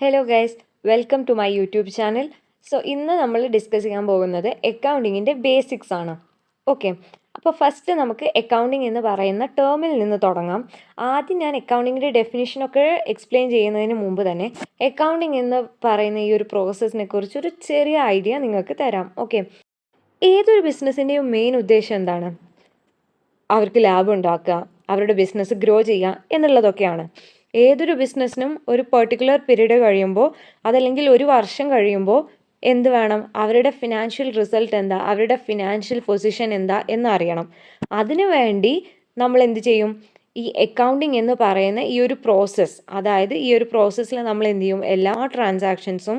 Hello guys, welcome to my YouTube channel. ഇന്ന് നമ്മൾ discuss ചെയ്യാൻ പോകുന്നത് അക്കൗണ്ടിങ്ങിൻ്റെ ബേസിക്സ് ആണ്. ഓക്കെ, അപ്പോൾ ഫസ്റ്റ് നമുക്ക് അക്കൗണ്ടിങ് എന്ന് പറയുന്ന ടേമിൽ നിന്ന് തുടങ്ങാം. ആദ്യം ഞാൻ അക്കൗണ്ടിങ്ങിൻ്റെ ഡെഫിനിഷനൊക്കെ എക്സ്പ്ലെയിൻ ചെയ്യുന്നതിന് മുമ്പ് തന്നെ അക്കൗണ്ടിങ് എന്ന് പറയുന്ന ഈ ഒരു പ്രോസസ്സിനെ കുറിച്ച് ഒരു ചെറിയ ഐഡിയ നിങ്ങൾക്ക് തരാം. ഓക്കെ, ഏതൊരു ബിസിനസ്സിൻ്റെയും മെയിൻ ഉദ്ദേശം എന്താണ്? അവർക്ക് ലാഭം ഉണ്ടാക്കുക, അവരുടെ ബിസിനസ് ഗ്രോ ചെയ്യുക എന്നുള്ളതൊക്കെയാണ്. ഏതൊരു ബിസിനസ്സിനും ഒരു പെർട്ടിക്കുലർ പീരീഡ് കഴിയുമ്പോൾ, അതല്ലെങ്കിൽ ഒരു വർഷം കഴിയുമ്പോൾ എന്ത് വേണം? അവരുടെ ഫിനാൻഷ്യൽ റിസൾട്ട് എന്താ, അവരുടെ ഫിനാൻഷ്യൽ പൊസിഷൻ എന്താ എന്നറിയണം. അതിനു വേണ്ടി നമ്മൾ എന്ത് ചെയ്യും? ഈ അക്കൗണ്ടിങ് എന്ന് പറയുന്ന ഈ ഒരു പ്രോസസ്സ്, അതായത് ഈ ഒരു പ്രോസസ്സിൽ നമ്മൾ എന്ത് ചെയ്യും? എല്ലാ ട്രാൻസാക്ഷൻസും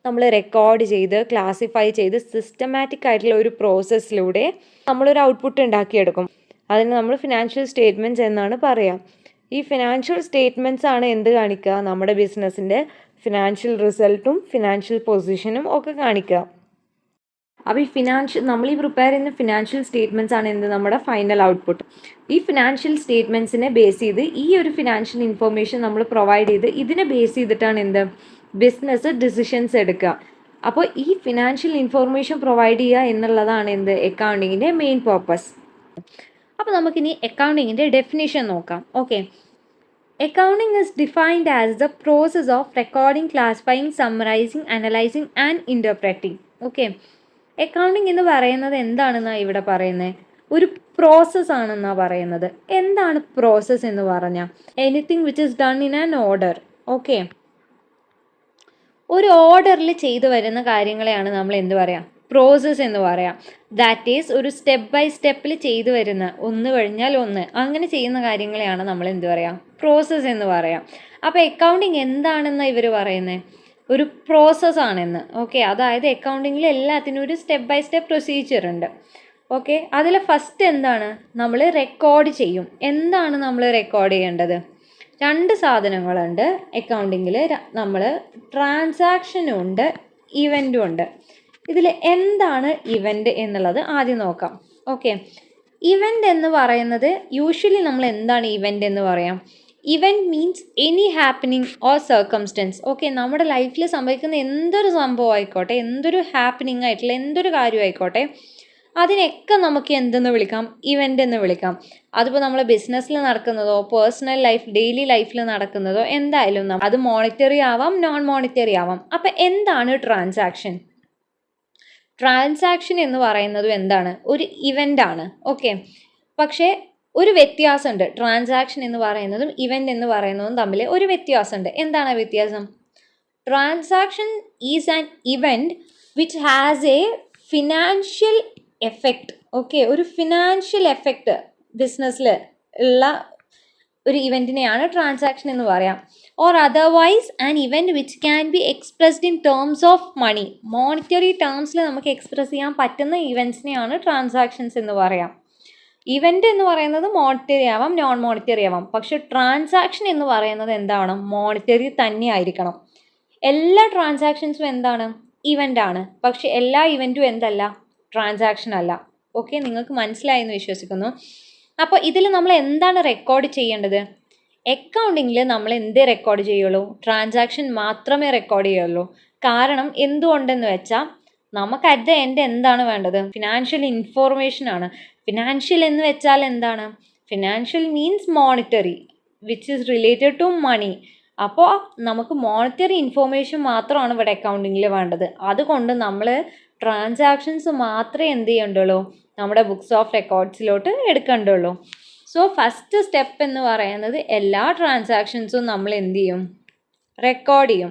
നമ്മൾ റെക്കോർഡ് ചെയ്ത് ക്ലാസിഫൈ ചെയ്ത് സിസ്റ്റമാറ്റിക് ആയിട്ടുള്ള ഒരു പ്രോസസ്സിലൂടെ നമ്മളൊരു ഔട്ട്പുട്ട് ഉണ്ടാക്കിയെടുക്കും. അതിന് നമ്മൾ ഫിനാൻഷ്യൽ സ്റ്റേറ്റ്മെൻറ്റ്സ് എന്നാണ് പറയുക. ഈ ഫിനാൻഷ്യൽ സ്റ്റേറ്റ്മെൻറ്റ്സ് ആണ് എന്ത് കാണിക്കുക? നമ്മുടെ ബിസിനസ്സിൻ്റെ ഫിനാൻഷ്യൽ റിസൾട്ടും ഫിനാൻഷ്യൽ പൊസിഷനും ഒക്കെ കാണിക്കുക. അപ്പോൾ നമ്മൾ പ്രിപ്പയർ ചെയ്യുന്ന ഫിനാൻഷ്യൽ സ്റ്റേറ്റ്മെൻറ്റ്സ് ആണ് എന്ത്? നമ്മുടെ ഫൈനൽ ഔട്ട്പുട്ട്. ഈ ഫിനാൻഷ്യൽ സ്റ്റേറ്റ്മെൻറ്റ്സിനെ ബേസ് ചെയ്ത് ഈ ഒരു ഫിനാൻഷ്യൽ ഇൻഫർമേഷൻ നമ്മൾ പ്രൊവൈഡ് ചെയ്ത് ഇതിനെ ബേസ് ചെയ്തിട്ടാണ് എന്ത്? ബിസിനസ് ഡിസിഷൻസ് എടുക്കുക. അപ്പോൾ ഈ ഫിനാൻഷ്യൽ ഇൻഫർമേഷൻ പ്രൊവൈഡ് ചെയ്യുക എന്നുള്ളതാണ് എന്ത്? അക്കൗണ്ടിങ്ങിൻ്റെ മെയിൻ പർപ്പസ്. അപ്പോൾ നമുക്കിനി അക്കൗണ്ടിങ്ങിൻ്റെ ഡെഫിനിഷൻ നോക്കാം. Okay, accounting is defined as the process of recording, classifying, summarizing, analyzing and interpreting. Okay, accounting എന്ന് പറയുന്നത് എന്താണെന്നാണ് ഇവിടെ പറയുന്നത്? ഒരു പ്രോസസ്സ് ആണെന്നാണ് പറയുന്നത്. എന്താണ് പ്രോസസ്സ് എന്ന് പറഞ്ഞാൽ? Anything which is done in an order. Okay, ഒരു ഓർഡറിൽ ചെയ്തു വരുന്ന കാര്യങ്ങളെയാണ് നമ്മൾ എന്ത് പറയാം? പ്രോസസ്സ് എന്ന് പറയാം. ദാറ്റ് ഈസ് ഒരു സ്റ്റെപ്പ് ബൈ സ്റ്റെപ്പിൽ ചെയ്തു വരുന്ന, ഒന്ന് കഴിഞ്ഞാൽ ഒന്ന്, അങ്ങനെ ചെയ്യുന്ന കാര്യങ്ങളെയാണ് നമ്മൾ എന്ത് പറയാം? പ്രോസസ്സ് എന്ന് പറയാം. അപ്പോൾ അക്കൗണ്ടിങ് എന്താണെന്നാണ് ഇവർ പറയുന്നത്? ഒരു പ്രോസസ്സാണെന്ന്. ഓക്കെ, അതായത് അക്കൗണ്ടിങ്ങിൽ എല്ലാത്തിനും ഒരു സ്റ്റെപ്പ് ബൈ സ്റ്റെപ്പ് പ്രൊസീജിയർ ഉണ്ട്. ഓക്കെ, അതിൽ ഫസ്റ്റ് എന്താണ്? നമ്മൾ റെക്കോർഡ് ചെയ്യും. എന്താണ് നമ്മൾ റെക്കോർഡ് ചെയ്യേണ്ടത്? രണ്ട് സാധനങ്ങളുണ്ട് അക്കൗണ്ടിങ്ങിൽ. നമ്മൾ ട്രാൻസാക്ഷനും ഉണ്ട്, ഇവൻറ്റും ഉണ്ട്. ഇതിൽ എന്താണ് ഇവൻ്റ് എന്നുള്ളത് ആദ്യം നോക്കാം. ഓക്കെ, ഇവൻ്റ് എന്ന് പറയുന്നത് യൂഷ്വലി നമ്മൾ എന്താണ് ഇവൻ്റ് എന്ന് പറയാം? Event means any happening or circumstances. Okay, നമ്മുടെ ലൈഫിൽ സംഭവിക്കുന്ന എന്തൊരു സംഭവം ആയിക്കോട്ടെ, എന്തൊരു ഹാപ്പനിങ് ആയിട്ടുള്ള എന്തൊരു കാര്യം ആയിക്കോട്ടെ, അതിനൊക്കെ നമുക്ക് എന്തെന്ന് വിളിക്കാം? ഇവൻ്റ് എന്ന് വിളിക്കാം. അതിപ്പോൾ നമ്മൾ ബിസിനസ്സിൽ നടക്കുന്നതോ പേഴ്സണൽ ലൈഫ് ഡെയിലി ലൈഫിൽ നടക്കുന്നതോ എന്തായാലും അത് മോണിറ്ററി ആവാം, നോൺ മോണിറ്ററി ആവാം. അപ്പം എന്താണ് ട്രാൻസാക്ഷൻ? ട്രാൻസാക്ഷൻ എന്ന് പറയുന്നതും എന്താണ്? ഒരു ഇവൻ്റ് ആണ്. ഓക്കെ, പക്ഷേ ഒരു വ്യത്യാസമുണ്ട്. ട്രാൻസാക്ഷൻ എന്ന് പറയുന്നതും ഇവൻ്റ് എന്ന് പറയുന്നതും തമ്മിൽ ഒരു വ്യത്യാസമുണ്ട്. എന്താണ് ആ വ്യത്യാസം? Transaction is an event which has a financial effect. Okay, ഒരു ഫിനാൻഷ്യൽ എഫക്റ്റ് ബിസിനസ്സിൽ ഉള്ള ഒരു ഇവൻറ്റിനെയാണ് ട്രാൻസാക്ഷൻ എന്ന് പറയാം. Or otherwise an event which can be expressed in terms of money. Monetary ടേംസിൽ നമുക്ക് എക്സ്പ്രസ് ചെയ്യാൻ പറ്റുന്ന ഇവൻറ്റ്സിനെയാണ് ട്രാൻസാക്ഷൻസ് എന്ന് പറയാം. ഇവൻ്റ് എന്ന് പറയുന്നത് മോണിറ്ററി ആവാം, നോൺ മോണിറ്ററി ആവാം. പക്ഷെ ട്രാൻസാക്ഷൻ എന്ന് പറയുന്നത് എന്താണ്? മോണിറ്ററി തന്നെ ആയിരിക്കണം. എല്ലാ ട്രാൻസാക്ഷൻസും എന്താണ്? ഇവൻ്റ് ആണ്. പക്ഷെ എല്ലാ ഇവൻറ്റും എന്തല്ല? ട്രാൻസാക്ഷൻ അല്ല. ഓക്കെ, നിങ്ങൾക്ക് മനസ്സിലായി എന്ന് വിശ്വസിക്കുന്നു. അപ്പോൾ ഇതിൽ നമ്മൾ എന്താണ് റെക്കോർഡ് ചെയ്യേണ്ടത്? അക്കൗണ്ടിങ്ങിൽ നമ്മൾ എന്ത് റെക്കോർഡ് ചെയ്യുള്ളൂ? ട്രാൻസാക്ഷൻ മാത്രമേ റെക്കോർഡ് ചെയ്യുള്ളൂ. കാരണം എന്തുകൊണ്ടെന്ന് വെച്ചാൽ നമുക്ക് അറ്റ് ദ എൻഡ് എന്താണ് വേണ്ടത്? ഫിനാൻഷ്യൽ ഇൻഫോർമേഷൻ ആണ്. ഫിനാൻഷ്യൽ എന്ന് വെച്ചാൽ എന്താണ്? Financial means monetary which is related to money. അപ്പോൾ നമുക്ക് മോണിറ്ററി ഇൻഫോർമേഷൻ മാത്രമാണ് ഇവിടെ അക്കൗണ്ടിങ്ങിൽ വേണ്ടത്. അതുകൊണ്ട് നമ്മൾ ട്രാൻസാക്ഷൻസ് മാത്രമേ എന്ത് ചെയ്യേണ്ടുള്ളൂ? നമ്മുടെ ബുക്സ് ഓഫ് റെക്കോർഡ്സിലോട്ട് എടുക്കേണ്ടുള്ളൂ. സോ ഫസ്റ്റ് സ്റ്റെപ്പ് എന്ന് പറയുന്നത് എല്ലാ ട്രാൻസാക്ഷൻസും നമ്മൾ എന്ത് ചെയ്യും? റെക്കോർഡ് ചെയ്യും.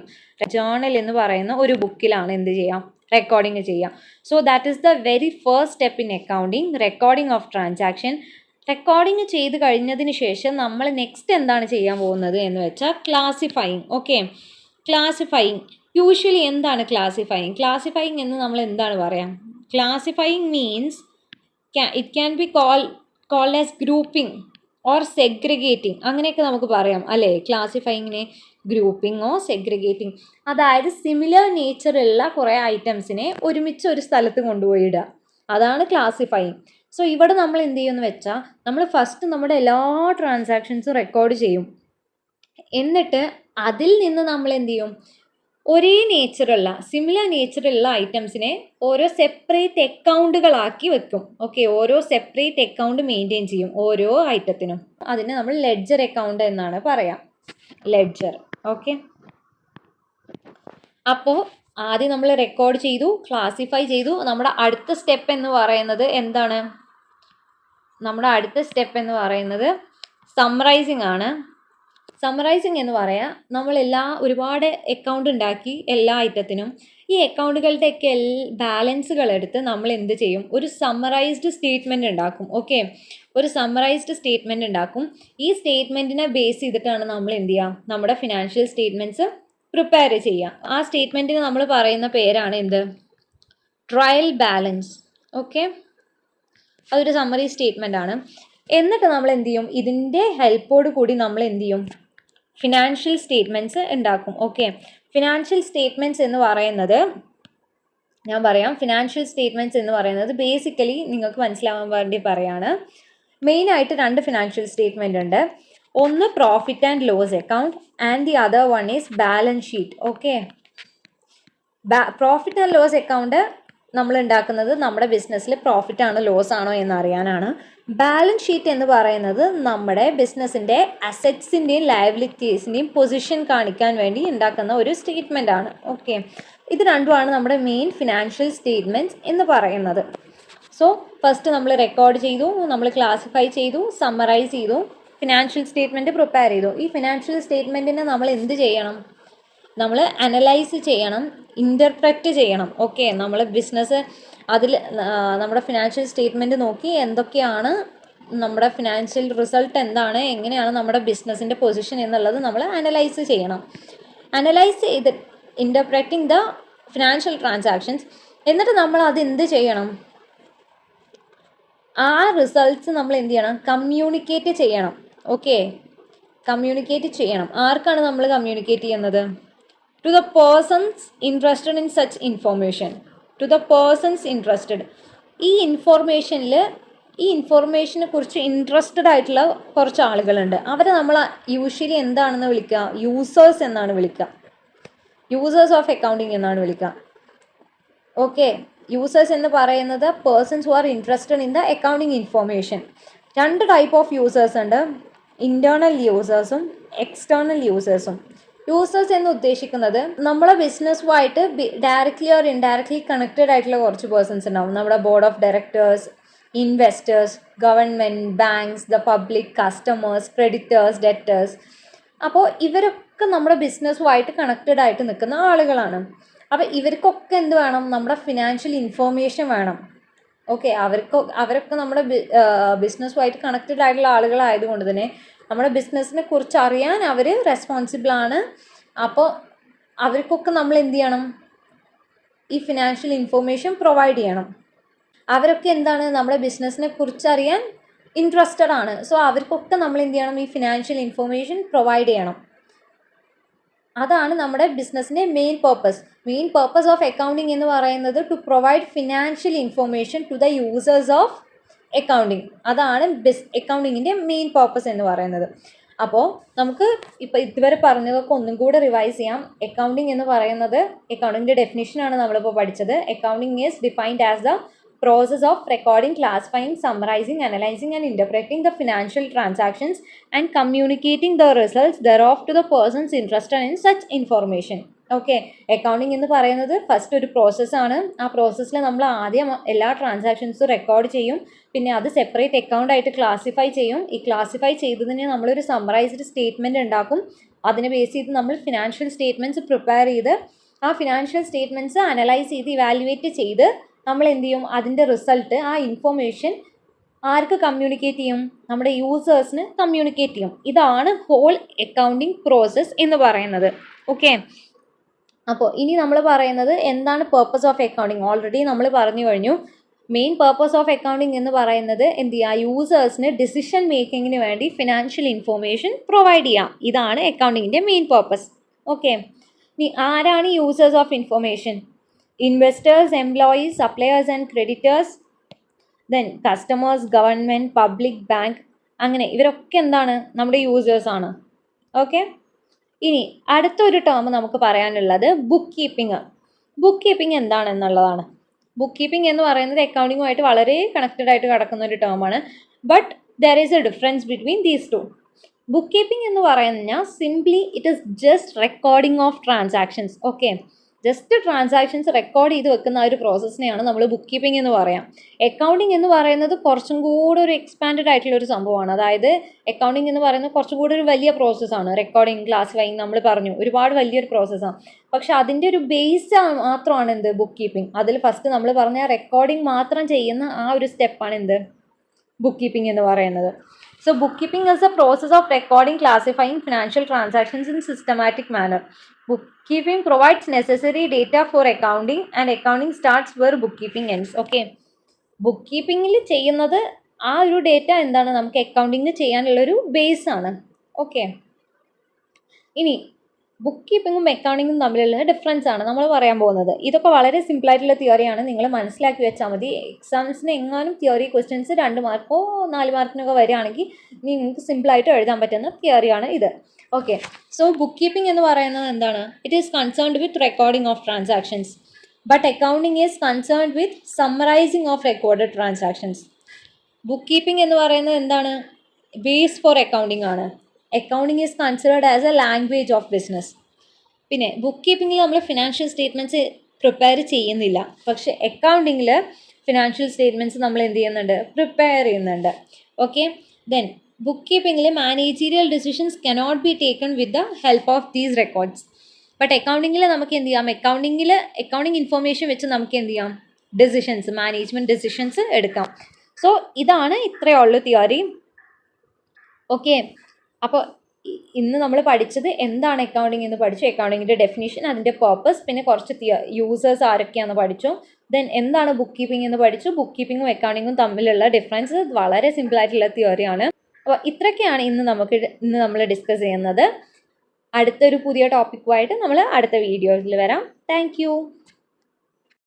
ജേർണൽ എന്ന് പറയുന്ന ഒരു ബുക്കിലാണ് എന്ത് ചെയ്യാം? റെക്കോർഡിങ് ചെയ്യാം. So that is the very first step in accounting, recording of transaction. Recording ചെയ്ത് കഴിഞ്ഞതിന് ശേഷം നമ്മൾ നെക്സ്റ്റ് എന്താണ് ചെയ്യാൻ പോകുന്നത് എന്ന് വെച്ചാൽ ക്ലാസിഫൈയിങ്. ഓക്കെ, ക്ലാസിഫൈയിങ് യൂഷ്വലി എന്താണ് ക്ലാസിഫൈയിങ്? ക്ലാസിഫൈയിങ് എന്ന് നമ്മൾ എന്താണ് പറയാം? Classifying means it can be called as grouping or segregating. അങ്ങനെയൊക്കെ നമുക്ക് പറയാം അല്ലേ? ക്ലാസിഫൈയിങ്ങിനെ ഗ്രൂപ്പിംഗോ സെഗ്രിഗേറ്റിംഗ്, അതായത് സിമിലർ നേച്ചറുള്ള കുറേ ഐറ്റംസിനെ ഒരുമിച്ച് ഒരു സ്ഥലത്ത് കൊണ്ടുപോയി ഇടുക, അതാണ് ക്ലാസിഫൈയിങ്. സോ ഇവിടെ നമ്മൾ എന്ത് ചെയ്യുമെന്ന് വെച്ചാൽ നമ്മൾ ഫസ്റ്റ് നമ്മുടെ എല്ലാ ട്രാൻസാക്ഷൻസും റെക്കോർഡ് ചെയ്യും. എന്നിട്ട് അതിൽ നിന്ന് നമ്മൾ എന്ത് ചെയ്യും? ഒരേ നേച്ചറുള്ള സിമിലർ നേച്ചറുള്ള ഐറ്റംസിനെ ഓരോ സെപ്പറേറ്റ് അക്കൗണ്ടുകളാക്കി വെക്കും. ഓക്കെ, ഓരോ സെപ്പറേറ്റ് അക്കൗണ്ട് മെയിൻറ്റെയിൻ ചെയ്യും ഓരോ ഐറ്റത്തിനും. അതിന് നമ്മൾ ലെഡ്ജർ അക്കൗണ്ട് എന്നാണ് പറയാം, ലെഡ്ജർ. ഓക്കെ, അപ്പോൾ ആദ്യം നമ്മൾ റെക്കോർഡ് ചെയ്തു, ക്ലാസിഫൈ ചെയ്തു. നമ്മുടെ അടുത്ത സ്റ്റെപ്പ് എന്ന് പറയുന്നത് എന്താണ്? നമ്മുടെ അടുത്ത സ്റ്റെപ്പ് എന്ന് പറയുന്നത് സമ്മറൈസിങ് ആണ്. സമ്മറൈസിങ് എന്ന് പറയാം, ഒരുപാട് അക്കൗണ്ട് ഉണ്ടാക്കി എല്ലാ ഐറ്റത്തിനും. ഈ അക്കൗണ്ടുകളുടെയൊക്കെ ബാലൻസുകൾ എടുത്ത് നമ്മൾ എന്ത് ചെയ്യും? ഒരു സമ്മറൈസ്ഡ് സ്റ്റേറ്റ്മെൻറ്റ് ഉണ്ടാക്കും. ഓക്കെ, ഒരു സമ്മറൈസ്ഡ് സ്റ്റേറ്റ്മെൻറ്റ് ഉണ്ടാക്കും. ഈ സ്റ്റേറ്റ്മെൻറ്റിനെ ബേസ് ചെയ്തിട്ടാണ് നമ്മൾ എന്ത് ചെയ്യുക? നമ്മുടെ ഫിനാൻഷ്യൽ സ്റ്റേറ്റ്മെൻറ്റ്സ് പ്രിപ്പയർ ചെയ്യുക. ആ സ്റ്റേറ്റ്മെൻറ്റിന് നമ്മൾ പറയുന്ന പേരാണ് എന്ത്? Trial balance. ഓക്കെ, അതൊരു സമ്മറി സ്റ്റേറ്റ്മെൻ്റ് ആണ്. എന്നിട്ട് നമ്മൾ എന്ത് ചെയ്യും? ഇതിൻ്റെ ഹെൽപ്പോട് കൂടി നമ്മൾ എന്ത് ചെയ്യും? ഫിനാൻഷ്യൽ സ്റ്റേറ്റ്മെൻറ്റ്സ് ഉണ്ടാക്കും. ഓക്കെ, ഫിനാൻഷ്യൽ സ്റ്റേറ്റ്മെൻറ്റ്സ് എന്ന് പറയുന്നത് ഞാൻ പറയാം. ഫിനാൻഷ്യൽ സ്റ്റേറ്റ്മെൻറ്റ്സ് എന്ന് പറയുന്നത് ബേസിക്കലി നിങ്ങൾക്ക് മനസ്സിലാവാൻ വേണ്ടി പറയാണ്. മെയിനായിട്ട് 2 ഫിനാൻഷ്യൽ സ്റ്റേറ്റ്മെൻറ്റ് ഉണ്ട്. ഒന്ന് profit and loss account and the other one is balance sheet. Okay, profit and loss account നമ്മൾ ഉണ്ടാക്കുന്നത് നമ്മുടെ ബിസിനസ്സിൽ പ്രോഫിറ്റ് ആണോ ലോസ് ആണോ എന്നറിയാനാണ്. ബാലൻസ് ഷീറ്റ് എന്ന് പറയുന്നത് നമ്മുടെ ബിസിനസ്സിൻ്റെ അസറ്റ്സിൻ്റെയും ലയബിലിറ്റീസിൻ്റെയും പൊസിഷൻ കാണിക്കാൻ വേണ്ടി ഉണ്ടാക്കുന്ന ഒരു സ്റ്റേറ്റ്മെൻ്റ് ആണ്. ഓക്കെ, ഇത് രണ്ടുമാണ് നമ്മുടെ മെയിൻ ഫിനാൻഷ്യൽ സ്റ്റേറ്റ്മെൻറ്റ്സ് എന്ന് പറയുന്നത്. സോ ഫസ്റ്റ് നമ്മൾ റെക്കോർഡ് ചെയ്തു, നമ്മൾ ക്ലാസിഫൈ ചെയ്തു, സമ്മറൈസ് ചെയ്തു, ഫിനാൻഷ്യൽ സ്റ്റേറ്റ്മെൻറ്റ് പ്രിപ്പയർ ചെയ്തു. ഈ ഫിനാൻഷ്യൽ സ്റ്റേറ്റ്മെൻറ്റിനെ നമ്മൾ എന്ത് ചെയ്യണം? നമ്മൾ അനലൈസ് ചെയ്യണം, ഇൻ്റർപ്രറ്റ് ചെയ്യണം. ഓക്കെ, നമ്മൾ ബിസിനസ് അതിൽ നമ്മുടെ ഫിനാൻഷ്യൽ സ്റ്റേറ്റ്മെൻറ്റ് നോക്കി എന്തൊക്കെയാണ് നമ്മുടെ ഫിനാൻഷ്യൽ റിസൾട്ട് എന്താണ്, എങ്ങനെയാണ് നമ്മുടെ ബിസിനസ്സിൻ്റെ പൊസിഷൻ എന്നുള്ളത് നമ്മൾ അനലൈസ് ചെയ്യണം. അനലൈസ് ചെയ്ത് ഇൻ്റർപ്രറ്റിംഗ് ദ ഫിനാൻഷ്യൽ ട്രാൻസാക്ഷൻസ്. എന്നിട്ട് നമ്മൾ അത് എന്ത് ചെയ്യണം? ആ റിസൾട്ട്സ് നമ്മൾ എന്ത് ചെയ്യണം? കമ്മ്യൂണിക്കേറ്റ് ചെയ്യണം. ഓക്കെ, കമ്മ്യൂണിക്കേറ്റ് ചെയ്യണം. ആർക്കാണ് നമ്മൾ കമ്മ്യൂണിക്കേറ്റ് ചെയ്യുന്നത്? To the persons interested in such information. To the persons interested. ഈ ഇൻഫോർമേഷനെ കുറിച്ച് ഇൻട്രസ്റ്റഡ് ആയിട്ടുള്ള കുറച്ച് ആളുകളുണ്ട്. അവരെ നമ്മൾ യൂഷ്വലി എന്താണെന്ന് വിളിക്കുക? യൂസേഴ്സ് എന്നാണ് വിളിക്കുക. യൂസേഴ്സ് ഓഫ് അക്കൗണ്ടിങ് എന്നാണ് വിളിക്കുക. ഓക്കെ, യൂസേഴ്സ് എന്ന് പറയുന്നത് persons who are interested in the accounting information. 2 type of users ഉണ്ട്, ഇൻറ്റേർണൽ യൂസേഴ്സും എക്സ്റ്റേർണൽ യൂസേഴ്സും. യൂസേഴ്സ് എന്ന് ഉദ്ദേശിക്കുന്നത് നമ്മളെ ബിസിനസ്സുമായിട്ട് ഡയറക്റ്റ്ലി ഓർ ഇൻഡയറക്റ്റ്ലി കണക്റ്റഡ് ആയിട്ടുള്ള കുറച്ച് പേഴ്സൺസ് ഉണ്ടാവും. നമ്മുടെ board of directors, investors, government, banks, the public, customers, creditors, debtors. അപ്പോൾ ഇവരൊക്കെ നമ്മുടെ ബിസിനസ്സുമായിട്ട് കണക്റ്റഡ് ആയിട്ട് നിൽക്കുന്ന ആളുകളാണ്. അപ്പോൾ ഇവർക്കൊക്കെ എന്ത് വേണം? നമ്മുടെ ഫിനാൻഷ്യൽ ഇൻഫോർമേഷൻ വേണം. ഓക്കെ, അവരൊക്കെ നമ്മുടെ ബിസിനസ്സുമായിട്ട് കണക്റ്റഡ് ആയിട്ടുള്ള ആളുകളായതുകൊണ്ട് തന്നെ നമ്മുടെ ബിസിനസ്സിനെ കുറിച്ച് അറിയാൻ അവർ റെസ്പോൺസിബിളാണ്. അപ്പോൾ അവർക്കൊക്കെ നമ്മൾ എന്ത് ചെയ്യണം? ഈ ഫിനാൻഷ്യൽ ഇൻഫോർമേഷൻ പ്രൊവൈഡ് ചെയ്യണം. അവരൊക്കെ എന്താണ്? നമ്മുടെ ബിസിനസ്സിനെ കുറിച്ച് അറിയാൻ ഇൻട്രസ്റ്റഡ് ആണ്. സോ അവർക്കൊക്കെ നമ്മൾ എന്ത് ചെയ്യണം? ഈ ഫിനാൻഷ്യൽ ഇൻഫോർമേഷൻ പ്രൊവൈഡ് ചെയ്യണം. അതാണ് നമ്മുടെ ബിസിനസ്സിൻ്റെ മെയിൻ പർപ്പസ് ഓഫ് അക്കൗണ്ടിങ് എന്ന് പറയുന്നത്. To provide financial information to the users of accounting. അതാണ് അക്കൗണ്ടിങ്ങിൻ്റെ മെയിൻ പർപ്പസ് എന്ന് പറയുന്നത്. അപ്പോൾ നമുക്ക് ഇപ്പോൾ ഇതുവരെ പറഞ്ഞതൊക്കെ ഒന്നും കൂടെ റിവൈസ് ചെയ്യാം. അക്കൗണ്ടിങ് എന്ന് പറയുന്നത്, അക്കൗണ്ടിങ്ങിൻ്റെ ഡെഫിനിഷനാണ് നമ്മളിപ്പോൾ പഠിച്ചത്. Accounting is defined as the process of recording, classifying, summarizing, analyzing and interpreting the financial transactions and communicating the results thereof to the persons interested in such information. Okay, accounting എന്ന് പറയുന്നത് first ഒരു പ്രോസസ്സാണ്. ആ പ്രോസസ്സിൽ നമ്മൾ ആദ്യം എല്ലാ ട്രാൻസാക്ഷൻസും record ചെയ്യും. പിന്നെ അത് സെപ്പറേറ്റ് അക്കൗണ്ട് ആയിട്ട് ക്ലാസിഫൈ ചെയ്യും. ഈ ക്ലാസിഫൈ ചെയ്തതിന് നമ്മളൊരു സമ്മറൈസ്ഡ് സ്റ്റേറ്റ്മെൻറ്റ് ഉണ്ടാക്കും. അതിനെ ബേസ് ചെയ്ത് നമ്മൾ ഫിനാൻഷ്യൽ സ്റ്റേറ്റ്മെൻറ്റ്സ് പ്രിപ്പയർ ചെയ്ത് ആ ഫിനാൻഷ്യൽ സ്റ്റേറ്റ്മെൻറ്റ്സ് അനലൈസ് ചെയ്ത് ഇവാലുവേറ്റ് ചെയ്ത് നമ്മൾ എന്ത് ചെയ്യും? അതിൻ്റെ റിസൾട്ട്, ആ ഇൻഫോർമേഷൻ ആർക്ക് കമ്മ്യൂണിക്കേറ്റ് ചെയ്യും? നമ്മുടെ യൂസേഴ്സിന് കമ്മ്യൂണിക്കേറ്റ് ചെയ്യും. ഇതാണ് ഹോൾ അക്കൗണ്ടിങ് പ്രോസസ്സ് എന്ന് പറയുന്നത്. ഓക്കെ, അപ്പോൾ ഇനി നമ്മൾ പറയുന്നത് എന്താണ് പർപ്പസ് ഓഫ് അക്കൗണ്ടിങ്? ഓൾറെഡി നമ്മൾ പറഞ്ഞു കഴിഞ്ഞു. മെയിൻ പർപ്പസ് ഓഫ് അക്കൗണ്ടിങ് എന്ന് പറയുന്നത് എന്ത് ചെയ്യുക? യൂസേഴ്സിന് ഡിസിഷൻ മേക്കിങ്ങിന് വേണ്ടി ഫിനാൻഷ്യൽ ഇൻഫോർമേഷൻ പ്രൊവൈഡ് ചെയ്യാം. ഇതാണ് അക്കൗണ്ടിങ്ങിൻ്റെ മെയിൻ പർപ്പസ്. ഓക്കെ, ഇനി ആരാണ് users of information? Investors, employees, suppliers and creditors, then customers, government, public, bank. അങ്ങനെ ഇവരൊക്കെ എന്താണ്? നമ്മുടെ യൂസേഴ്സ് ആണ്. ഓക്കെ, ഇനി അടുത്തൊരു ടേം നമുക്ക് പറയാനുള്ളത് ബുക്ക് കീപ്പിംഗ്. ബുക്ക് കീപ്പിംഗ് എന്താണെന്നുള്ളതാണ്. ബുക്ക് കീപ്പിംഗ് എന്ന് പറയുന്നത് അക്കൗണ്ടിങ്ങുമായിട്ട് വളരെ കണക്റ്റഡ് ആയിട്ട് കിടക്കുന്ന ഒരു ടേമാണ്. But there is a difference between these two. Bookkeeping എന്ന് പറഞ്ഞാൽ simply it is just recording of transactions. Okay, just transactions record ചെയ്ത് വെക്കുന്ന ആ ഒരു പ്രോസസ്സിനെയാണ് നമ്മൾ ബുക്ക് കീപ്പിംഗ് എന്ന് പറയാം. അക്കൗണ്ടിങ് എന്ന് പറയുന്നത് കുറച്ചും കൂടെ ഒരു എക്സ്പാൻഡഡ് ആയിട്ടുള്ള ഒരു സംഭവമാണ്. അതായത് അക്കൗണ്ടിങ് എന്ന് പറയുന്നത് കുറച്ചും കൂടെ ഒരു വലിയ പ്രോസസ്സാണ്. റെക്കോർഡിങ്, ക്ലാസിഫൈങ്, നമ്മൾ പറഞ്ഞു ഒരുപാട് വലിയൊരു പ്രോസസ്സാണ്. പക്ഷെ അതിൻ്റെ ഒരു ബേസ് മാത്രമാണ് എന്ത്, ബുക്ക് കീപ്പിംഗ്. അതിൽ ഫസ്റ്റ് നമ്മൾ പറഞ്ഞ റെക്കോർഡിംഗ് മാത്രം ചെയ്യുന്ന ആ ഒരു സ്റ്റെപ്പാണ് എന്ത്, ബുക്ക് കീപ്പിംഗ് എന്ന് പറയുന്നത്. So bookkeeping is the process of recording, classifying financial transactions in systematic manner. Bookkeeping provides necessary data for accounting and accounting starts where bookkeeping ends. Okay. Book ചെയ്യുന്നത് ആ ഒരു ഡേറ്റ എന്താണ്, നമുക്ക് അക്കൗണ്ടിങ് ചെയ്യാനുള്ളൊരു base ആണ്. Okay, ഇനി book കീപ്പിങ്ങും അക്കൗണ്ടിങ്ങും തമ്മിലുള്ള difference ആണ് നമ്മൾ പറയാൻ പോകുന്നത്. ഇതൊക്കെ വളരെ സിമ്പിളായിട്ടുള്ള തിയറിയാണ്, നിങ്ങൾ മനസ്സിലാക്കി വെച്ചാൽ മതി. എക്സാംസിന് എങ്ങാനും തിയറി ക്വസ്റ്റ്യൻസ് 2 മാർക്കോ 4 മാർക്കിനൊക്കെ വരികയാണെങ്കിൽ നിങ്ങൾക്ക് സിമ്പിളായിട്ട് എഴുതാൻ പറ്റുന്ന തിയറിയാണ് ഇത്. ഓക്കെ, സോ ബുക്ക് കീപ്പിംഗ് എന്ന് പറയുന്നത് എന്താണ്, it is concerned with recording of transactions. But accounting is concerned with summarising of recorded transactions. Book keeping എന്ന് പറയുന്നത് എന്താണ്, ബേസ് ഫോർ അക്കൗണ്ടിങ് ആണ്. Accounting is considered as A language of business. പിന്നെ book കീപ്പിങ്ങിൽ നമ്മൾ financial statements prepare ചെയ്യുന്നില്ല, പക്ഷെ അക്കൗണ്ടിങ്ങിൽ financial statements നമ്മൾ എന്ത് ചെയ്യുന്നുണ്ട്, പ്രിപ്പയർ ചെയ്യുന്നുണ്ട്. ഓക്കെ, ദെൻ ബുക്ക് കീപ്പിങ്ങിൽ managerial decisions cannot be taken with the help of these records. But അക്കൗണ്ടിങ്ങിൽ നമുക്ക് എന്ത് ചെയ്യാം, അക്കൗണ്ടിങ് ഇൻഫർമേഷൻ വെച്ച് നമുക്ക് എന്ത് ചെയ്യാം, ഡിസിഷൻസ്, മാനേജ്മെൻറ്റ് ഡിസിഷൻസ് എടുക്കാം. സോ ഇതാണ് ഇത്രയേ ഉള്ളൂ തിയറി. ഓക്കെ, അപ്പോൾ ഇന്ന് നമ്മൾ പഠിച്ചത് എന്താണ് അക്കൗണ്ടിങ് എന്ന് പഠിച്ചു, അക്കൗണ്ടിങ്ങിൻ്റെ ഡെഫിനിഷൻ, അതിൻ്റെ പർപ്പസ്, പിന്നെ കുറച്ച് യൂസേഴ്സ് ആരൊക്കെയാണെന്ന് പഠിച്ചു. ദെൻ എന്താണ് ബുക്ക് കീപ്പിംഗ് എന്ന് പഠിച്ചു. ബുക്ക് കീപ്പിങ്ങും അക്കൗണ്ടിങ്ങും തമ്മിലുള്ള ഡിഫറൻസ് വളരെ സിമ്പിളായിട്ടുള്ള തിയറിയാണ്. അപ്പോൾ ഇത്രയൊക്കെയാണ് ഇന്ന് നമ്മൾ ഡിസ്കസ് ചെയ്യുന്നത്. അടുത്തൊരു പുതിയ ടോപ്പിക്കുമായിട്ട് നമ്മൾ അടുത്ത വീഡിയോയിൽ വരാം. താങ്ക്